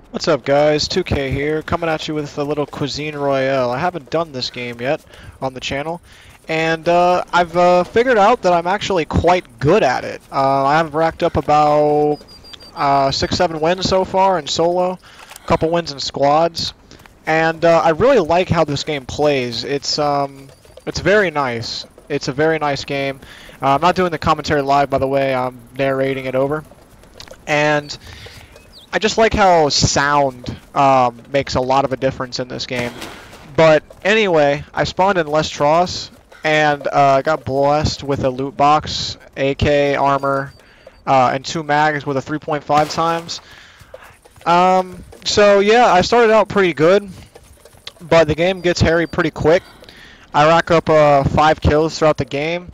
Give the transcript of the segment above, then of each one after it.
What's up guys, 2K here, coming at you with a little Cuisine Royale. I haven't done this game yet on the channel, and I've figured out that I'm actually quite good at it. I've racked up about 6-7 wins so far in solo, a couple wins in squads, and I really like how this game plays. It's very nice. It's a very nice game. I'm not doing the commentary live, by the way, I'm narrating it over. And I just like how sound makes a lot of a difference in this game. But anyway, I spawned in Les Tross and got blessed with a loot box, AK, armor, and 2 mags with a 3.5 times. So yeah, I started out pretty good, but the game gets hairy pretty quick. I rack up 5 kills throughout the game,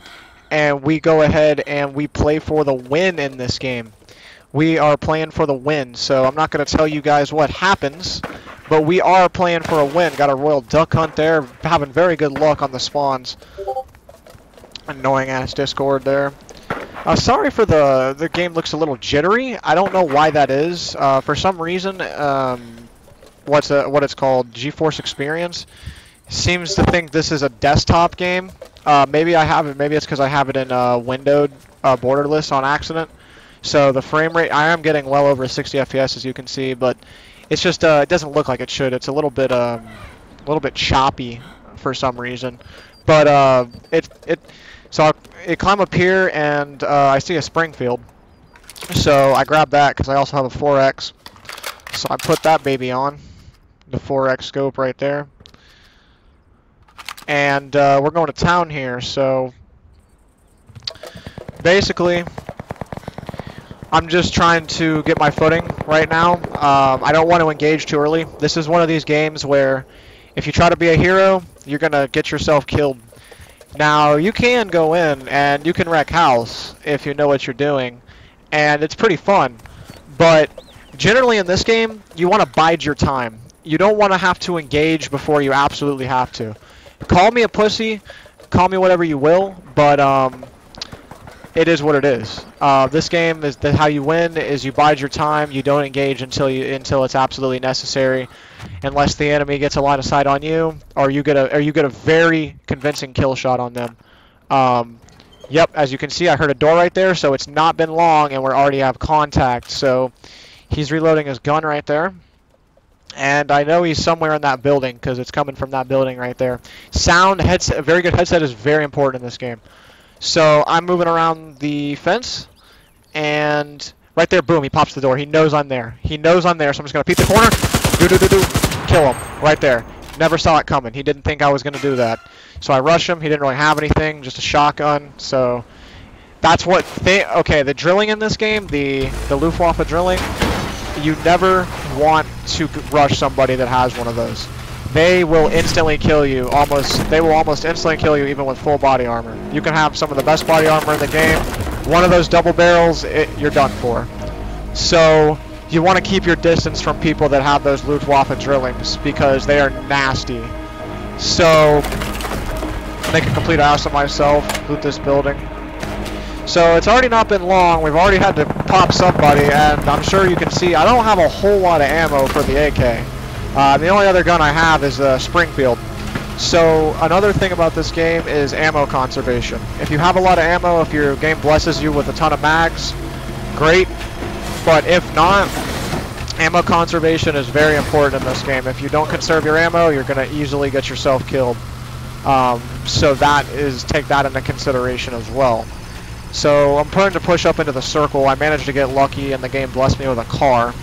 and we go ahead and we play for the win in this game. We are playing for the win, so I'm not going to tell you guys what happens, but we are playing for a win. Got a royal duck hunt there, having very good luck on the spawns. Annoying ass Discord there. Sorry for the game looks a little jittery. I don't know why that is. For some reason, what it's called, GeForce Experience, seems to think this is a desktop game. Maybe I have it. Maybe it's because I have it in windowed borderless on accident. So the frame rate, I am getting well over 60 FPS as you can see, but it's just it doesn't look like it should. It's a little bit choppy for some reason. But I climb up here and I see a Springfield. So I grab that because I also have a 4X. So I put that baby on, the 4X scope right there. And we're going to town here. So basically, I'm just trying to get my footing right now. I don't want to engage too early. This is one of these games where if you try to be a hero, you're going to get yourself killed. Now, you can go in and you can wreck house if you know what you're doing, and it's pretty fun. But generally in this game, you want to bide your time. You don't want to have to engage before you absolutely have to. Call me a pussy, call me whatever you will, but it is what it is. This game is how you win is you bide your time. You don't engage until it's absolutely necessary, unless the enemy gets a line of sight on you, or you get a very convincing kill shot on them. Yep, as you can see, I heard a door right there, so it's not been long, and we already have contact. So he's reloading his gun right there, and I know he's somewhere in that building because it's coming from that building right there. Sound headset, a very good headset is very important in this game. So I'm moving around the fence, and right there, boom, he pops the door. He knows I'm there. He knows I'm there, so I'm just going to peek the corner. Kill him right there. Never saw it coming. He didn't think I was going to do that. So I rush him. He didn't really have anything, just a shotgun. So that's what okay, the drilling in this game, the Luftwaffe drilling, you never want to rush somebody that has one of those. They will instantly kill you. They will almost instantly kill you even with full body armor. You can have some of the best body armor in the game. One of those double barrels, you're done for. So you want to keep your distance from people that have those Luftwaffe drillings because they are nasty. So make a complete ass of myself, loot this building. So it's already not been long. We've already had to pop somebody, and I'm sure you can see I don't have a whole lot of ammo for the AK. The only other gun I have is Springfield. So another thing about this game is ammo conservation. If you have a lot of ammo, if your game blesses you with a ton of mags, great. But if not, ammo conservation is very important in this game. If you don't conserve your ammo, you're going to easily get yourself killed. So take that into consideration as well. So I'm trying to push up into the circle. I managed to get lucky, and the game blessed me with a car.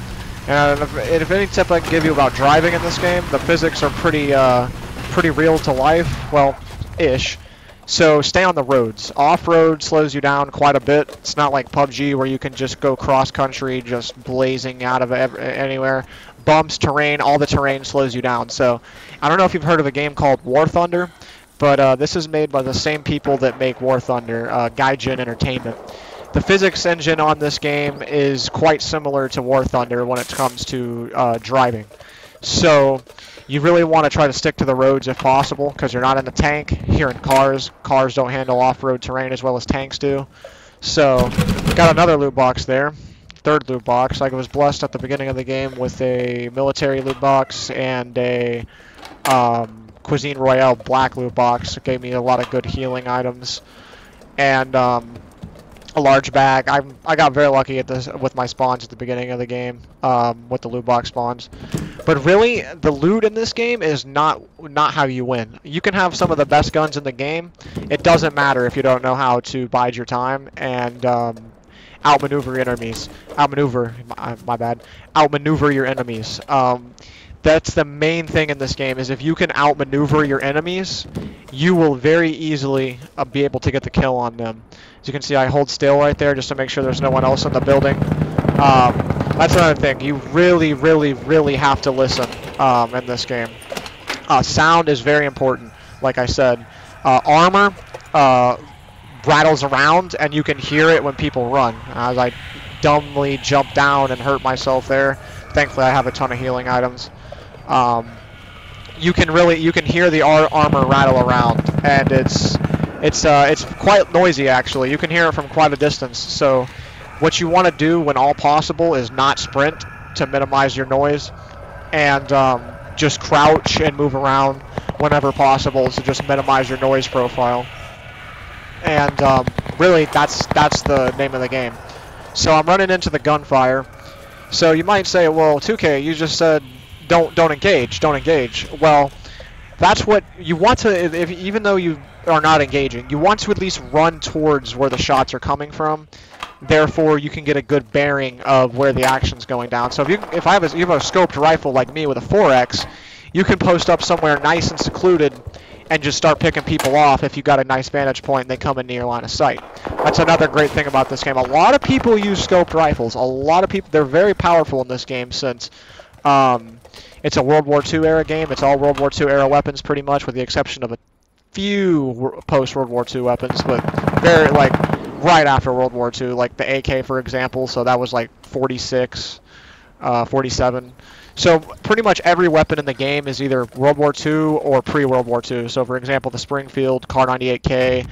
And if any tip I can give you about driving in this game, the physics are pretty real to life, well, ish. So stay on the roads. Off-road slows you down quite a bit. It's not like PUBG where you can just go cross-country, just blazing out of anywhere. Bumps, terrain, all the terrain slows you down. So I don't know if you've heard of a game called War Thunder, but this is made by the same people that make War Thunder, Gaijin Entertainment. The physics engine on this game is quite similar to War Thunder when it comes to driving. So you really want to try to stick to the roads if possible because you're not in the tank. Here in cars, cars don't handle off-road terrain as well as tanks do. So got another loot box there. third loot box. I was blessed at the beginning of the game with a military loot box and a Cuisine Royale black loot box. It gave me a lot of good healing items and a large bag. I got very lucky at this with my spawns at the beginning of the game with the loot box spawns. But really, the loot in this game is not how you win. You can have some of the best guns in the game. It doesn't matter if you don't know how to bide your time and outmaneuver your enemies. Outmaneuver your enemies. That's the main thing in this game, is if you can outmaneuver your enemies, you will very easily be able to get the kill on them. As you can see, I hold still right there just to make sure there's no one else in the building. That's another thing. You really, really, really have to listen in this game. Sound is very important, like I said. Armor rattles around, and you can hear it when people run. As I dumbly jump down and hurt myself there. Thankfully, I have a ton of healing items. You can hear the armor rattle around, and it's quite noisy actually. You can hear it from quite a distance. So what you want to do when all possible is not sprint to minimize your noise, and just crouch and move around whenever possible to just minimize your noise profile. And really, that's the name of the game. So I'm running into the gunfire. So you might say, well, 2K, you just said don't engage. Well, that's what you want to. Even though you are not engaging, you want to at least run towards where the shots are coming from. Therefore, you can get a good bearing of where the action's going down. So if you have a scoped rifle like me with a 4X, you can post up somewhere nice and secluded and just start picking people off if you got a nice vantage point and they come into your line of sight. That's another great thing about this game. A lot of people use scoped rifles. A lot of people, they're very powerful in this game since it's a World War II era game. It's all World War II era weapons pretty much, with the exception of a few post-World War II weapons, but very, like, right after World War II, like the AK, for example. So that was like 46, 47. So pretty much every weapon in the game is either World War II or pre-World War II. So for example, the Springfield, Kar 98K,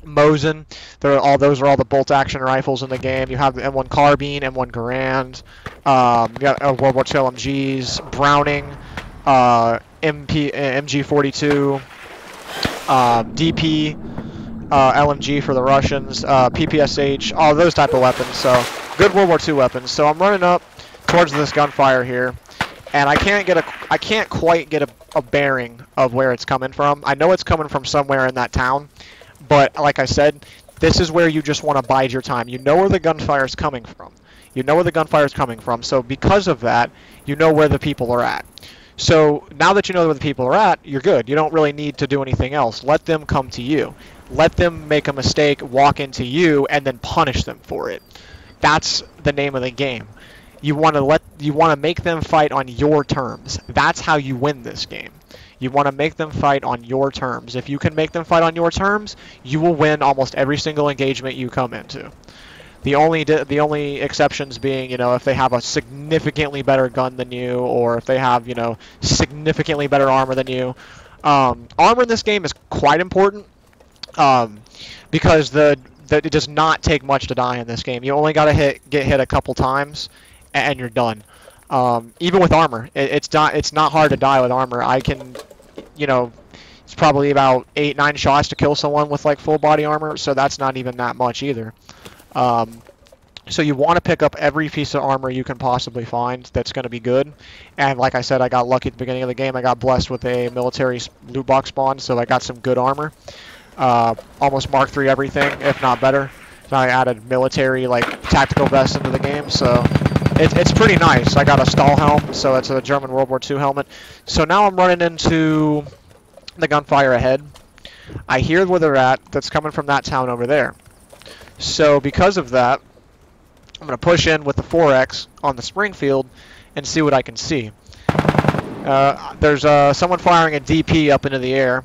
Mosin, those are all the bolt-action rifles in the game. You have the M1 Carbine, M1 Garand, you got World War II LMGs, Browning, MG42, DP, LMG for the Russians, PPSH, all those type of weapons. So good World War II weapons. So I'm running up towards this gunfire here, and I can't quite get a bearing of where it's coming from. I know it's coming from somewhere in that town, but like I said, this is where you just want to bide your time. You know where the gunfire is coming from. So because of that, you know where the people are at. So now that you know where the people are at, you're good. You don't really need to do anything else. Let them come to you. Let them make a mistake, walk into you, and then punish them for it. That's the name of the game. You want to make them fight on your terms. That's how you win this game. You want to make them fight on your terms. If you can make them fight on your terms, you will win almost every single engagement you come into. The only exceptions being, if they have a significantly better gun than you, or if they have, significantly better armor than you. Armor in this game is quite important, because it does not take much to die in this game. You only gotta get hit a couple times, and you're done. Even with armor, it's not hard to die with armor. I can, it's probably about 8-9 shots to kill someone with like full body armor, so that's not even that much either. So you want to pick up every piece of armor you can possibly find that's going to be good. And like I said, I got lucky at the beginning of the game. I got blessed with a military loot box spawn, so I got some good armor. Almost Mark III everything, if not better. So I added military, like, tactical vest into the game, so it's pretty nice. I got a Stahl helm, so it's a German World War II helmet. So now I'm running into the gunfire ahead. I hear where they're at. That's coming from that town over there. So because of that, I'm going to push in with the 4X on the Springfield and see what I can see. There's someone firing a DP up into the air,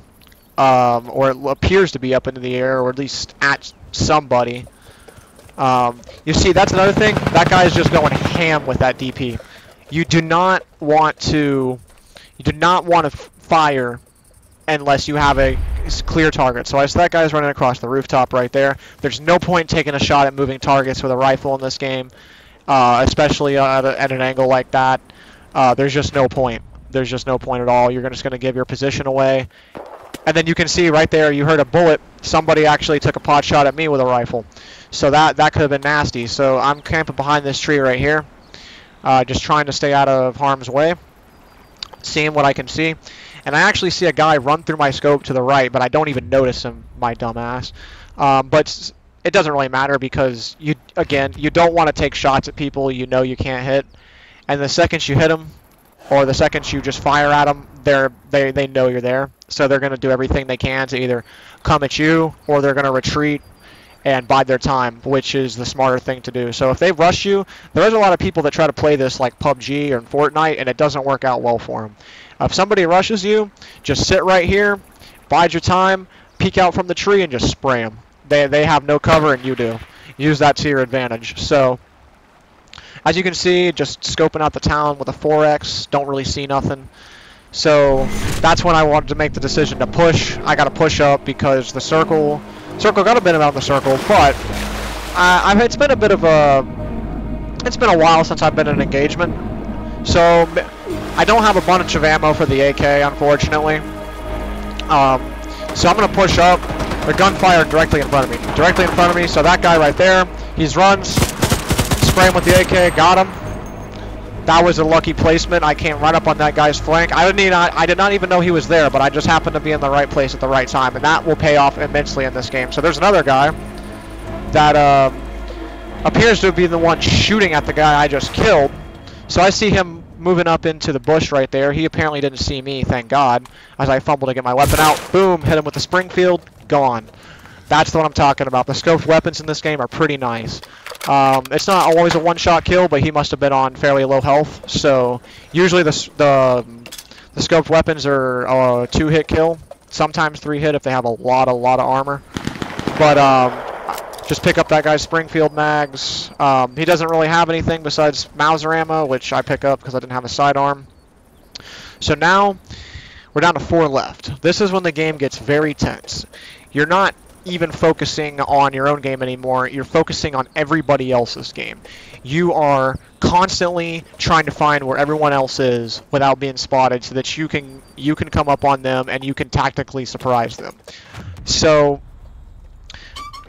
or it appears to be up into the air, or at least at somebody. You see, that's another thing. That guy is just going ham with that DP. You do not want to fire unless you have a clear target. So I see that guy's running across the rooftop right there. There's no point taking a shot at moving targets with a rifle in this game, especially at an angle like that. There's just no point. There's just no point at all. You're just going to give your position away. And then you can see right there, you heard a bullet. Somebody actually took a pot shot at me with a rifle. So that could have been nasty. So I'm camping behind this tree right here, just trying to stay out of harm's way, seeing what I can see. And I actually see a guy run through my scope to the right, but I don't even notice him, my dumb ass. But it doesn't really matter because, you don't want to take shots at people you know you can't hit. And the second you hit them, or the second you just fire at them, they know you're there. So they're going to do everything they can to either come at you or they're going to retreat and bide their time, which is the smarter thing to do. So if they rush you, there's a lot of people that try to play this like PUBG or Fortnite, and it doesn't work out well for them. If somebody rushes you, just sit right here, bide your time, peek out from the tree, and just spray them. They have no cover, and you do. Use that to your advantage. So as you can see, just scoping out the town with a 4X, don't really see nothing. So that's when I wanted to make the decision to push. I got to push up because the circle got a bit around the circle, but it's been a bit of it's been a while since I've been in an engagement. So I don't have a bunch of ammo for the AK, unfortunately. So I'm going to push up. The gunfire directly in front of me. Directly in front of me, so that guy right there, he runs. Spray him with the AK, got him. That was a lucky placement. I came right up on that guy's flank. I did not even know he was there, but I just happened to be in the right place at the right time, and that will pay off immensely in this game. So there's another guy that appears to be the one shooting at the guy I just killed. So I see him moving up into the bush right there. He apparently didn't see me, thank God, as I fumbled to get my weapon out. Boom, hit him with the Springfield, gone. That's what I'm talking about. The scoped weapons in this game are pretty nice. It's not always a one-shot kill, but he must have been on fairly low health. So usually the scoped weapons are a 2-hit kill, sometimes 3-hit if they have a lot of armor. But just pick up that guy's Springfield mags. He doesn't really have anything besides Mauser ammo, which I pick up because I didn't have a sidearm. So now we're down to 4 left. This is when the game gets very tense. You're not even focusing on your own game anymore. You're focusing on everybody else's game. You are constantly trying to find where everyone else is without being spotted, so that you can come up on them and you can tactically surprise them. So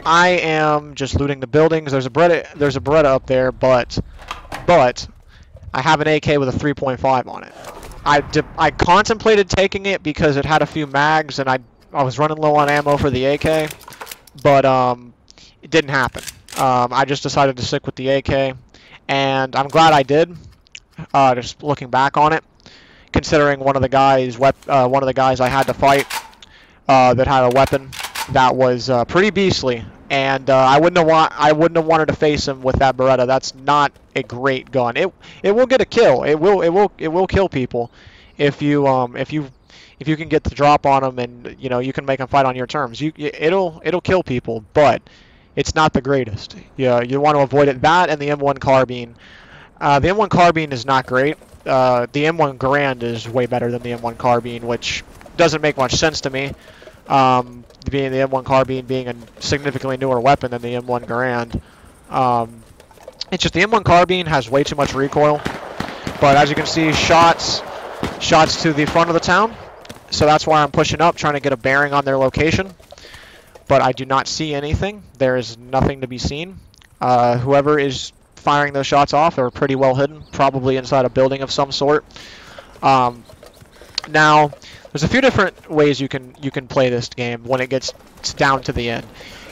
I am just looting the buildings. There's a Beretta up there, but I have an AK with a 3.5 on it. I contemplated taking it because it had a few mags and I was running low on ammo for the AK, but it didn't happen. I just decided to stick with the AK, and I'm glad I did. Just looking back on it, considering one of the guys I had to fight that had a weapon that was pretty beastly, and I wouldn't have wanted to face him with that Beretta. That's not a great gun. It will get a kill. It will kill people if you can get the drop on them, and you can make them fight on your terms. It'll kill people, but it's not the greatest. You want to avoid it. That and the M1 carbine. The M1 carbine is not great. The M1 Garand is way better than the M1 carbine, which doesn't make much sense to me. Being the M1 carbine being a significantly newer weapon than the M1 Garand. It's just the M1 carbine has way too much recoil. But as you can see, shots to the front of the town. So that's why I'm pushing up, trying to get a bearing on their location. But I do not see anything. There is nothing to be seen. Whoever is firing those shots off are pretty well hidden, probably inside a building of some sort. Now, there's a few different ways you can play this game when it gets down to the end.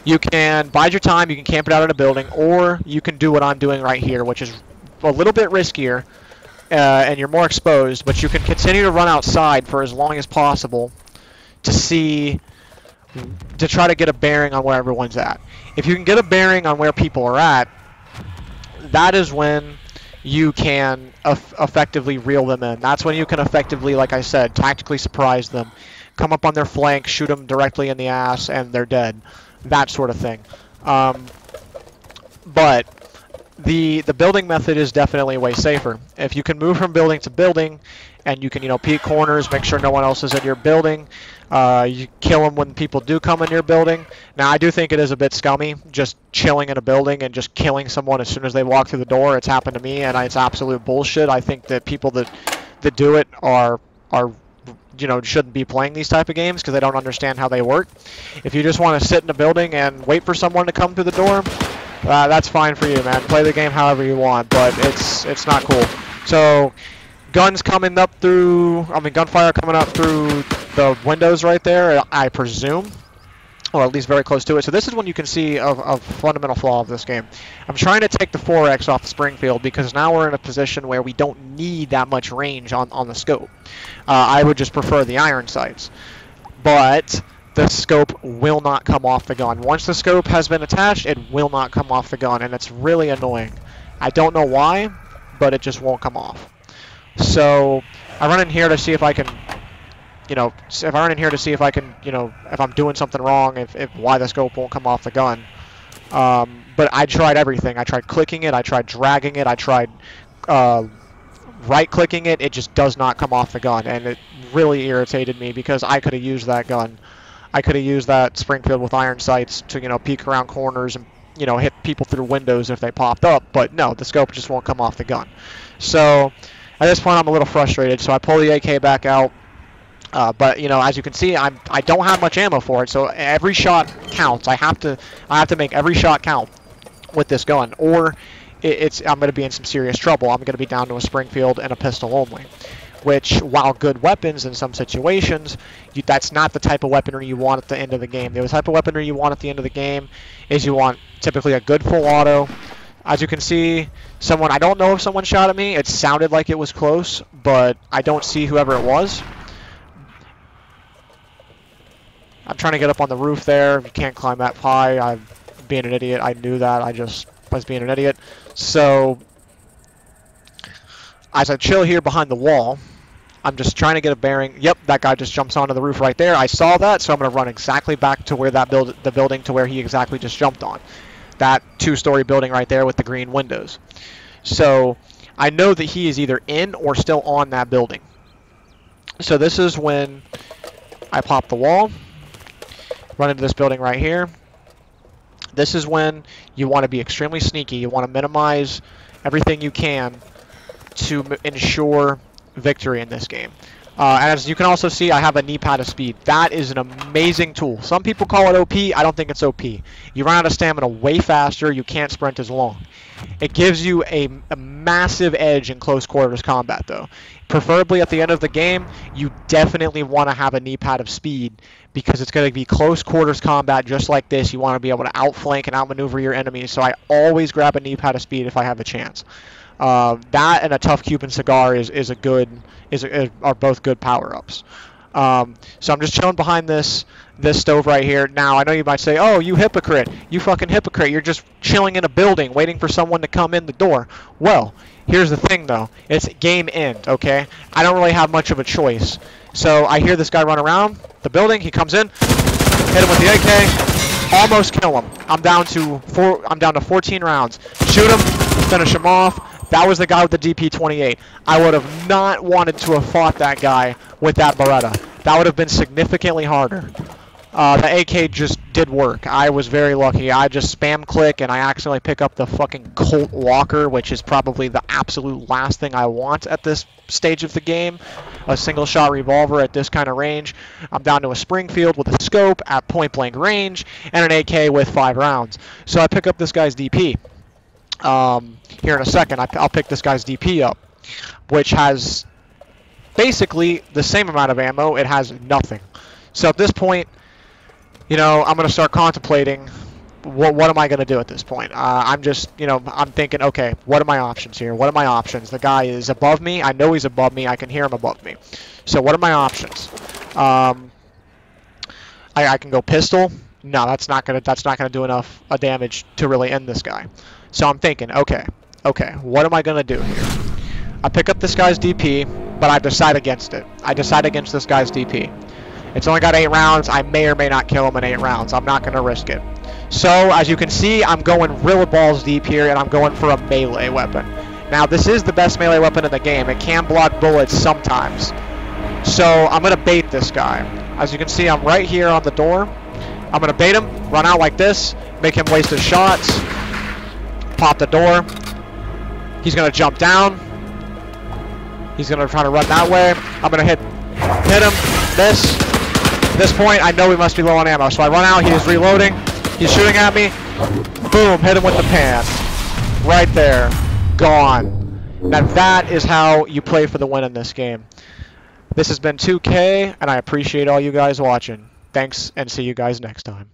You can bide your time, you can camp it out in a building, or you can do what I'm doing right here, which is a little bit riskier. And you're more exposed, but you can continue to run outside for as long as possible to try to get a bearing on where everyone's at. If you can get a bearing on where people are at, that is when you can effectively reel them in. That's when you can effectively, like I said, tactically surprise them, come up on their flank, shoot them directly in the ass, and they're dead. That sort of thing. But the building method is definitely way safer. If you can move from building to building, and you can, you know, peek corners, make sure no one else is in your building. You kill them when people do come in your building. Now, I do think it is a bit scummy, just chilling in a building and just killing someone as soon as they walk through the door. It's happened to me, and it's absolute bullshit. I think that people that do it are you know, shouldn't be playing these type of games because they don't understand how they work. If you just want to sit in a building and wait for someone to come through the door, that's fine for you, man. Play the game however you want, but it's not cool. So, guns coming up through, gunfire coming up through the windows right there, I presume, or at least very close to it. So this is when you can see a fundamental flaw of this game. I'm trying to take the 4X off the Springfield because now we're in a position where we don't need that much range on the scope. I would just prefer the iron sights. But the scope will not come off the gun. Once the scope has been attached, it will not come off the gun, and it's really annoying. I don't know why, but it just won't come off. So I run in here to see if I can, you know, if I'm doing something wrong, if why the scope won't come off the gun. But I tried everything. I tried clicking it. I tried dragging it. I tried right-clicking it. It just does not come off the gun, and it really irritated me because I could have used that gun. I could have used that Springfield with iron sights to, you know, peek around corners and, you know, hit people through windows if they popped up. But no, the scope just won't come off the gun. So at this point, I'm a little frustrated. So I pull the AK back out. But you know, as you can see, I don't have much ammo for it. So every shot counts. I have to make every shot count with this gun, or I'm going to be in some serious trouble. I'm going to be down to a Springfield and a pistol only. Which, while good weapons in some situations, that's not the type of weaponry you want at the end of the game. The type of weaponry you want at the end of the game is you want typically a good full auto. As you can see, I don't know if someone shot at me. It sounded like it was close, but I don't see whoever it was. I'm trying to get up on the roof there. You can't climb that high. I'm being an idiot. I knew that. I just was being an idiot. So, as I chill here behind the wall, I'm just trying to get a bearing. Yep, that guy just jumps onto the roof right there. I saw that, so I'm going to run exactly back to where the building to where he exactly just jumped on. That two-story building right there with the green windows. So I know that he is either in or still on that building. So this is when I pop the wall, run into this building right here. This is when you want to be extremely sneaky. You want to minimize everything you can to ensure victory in this game. And as you can also see, I have a knee pad of speed. That is an amazing tool. Some people call it OP. I don't think it's OP. You run out of stamina way faster. You can't sprint as long. It gives you a massive edge in close quarters combat, though. Preferably at the end of the game, you definitely want to have a knee pad of speed because it's going to be close quarters combat just like this. You want to be able to outflank and outmaneuver your enemies. So I always grab a knee pad of speed if I have a chance. That and a tough Cuban cigar are both good power-ups. So I'm just chilling behind this stove right here. Now, I know you might say, oh, you hypocrite. You fucking hypocrite. You're just chilling in a building waiting for someone to come in the door. Well, here's the thing, though. It's game end, okay? I don't really have much of a choice. So I hear this guy run around the building. He comes in, hit him with the AK, almost kill him. I'm down to 14 rounds. Shoot him, finish him off. That was the guy with the DP-28. I would have not wanted to have fought that guy with that Beretta. That would have been significantly harder. The AK just did work. I was very lucky. I just spam click and I accidentally pick up the fucking Colt Walker, which is probably the absolute last thing I want at this stage of the game. A single shot revolver at this kind of range. I'm down to a Springfield with a scope at point blank range and an AK with 5 rounds. So I pick up this guy's DP. Here in a second, I'll pick this guy's DP up, which has basically the same amount of ammo. It has nothing. So at this point, you know, I'm going to start contemplating what am I going to do at this point. I'm just, you know, I'm thinking, okay, what are my options here? What are my options? The guy is above me. I know he's above me. I can hear him above me. So what are my options? I can go pistol. No, that's not gonna do enough damage to really end this guy. So I'm thinking, okay, what am I gonna do here? I pick up this guy's DP, but I decide against it. I decide against this guy's DP. It's only got 8 rounds. I may or may not kill him in 8 rounds. I'm not gonna risk it. So, as you can see, I'm going real balls deep here, and I'm going for a melee weapon. Now, this is the best melee weapon in the game. It can block bullets sometimes. So, I'm going to bait this guy. As you can see, I'm right here on the door. I'm going to bait him, run out like this, make him waste his shots, pop the door. He's going to jump down. He's going to try to run that way. I'm going to hit him, miss. At this point, I know we must be low on ammo. So I run out, he is reloading. He's shooting at me. Boom, hit him with the pan. Right there. Gone. Now that is how you play for the win in this game. This has been 2K, and I appreciate all you guys watching. Thanks, and see you guys next time.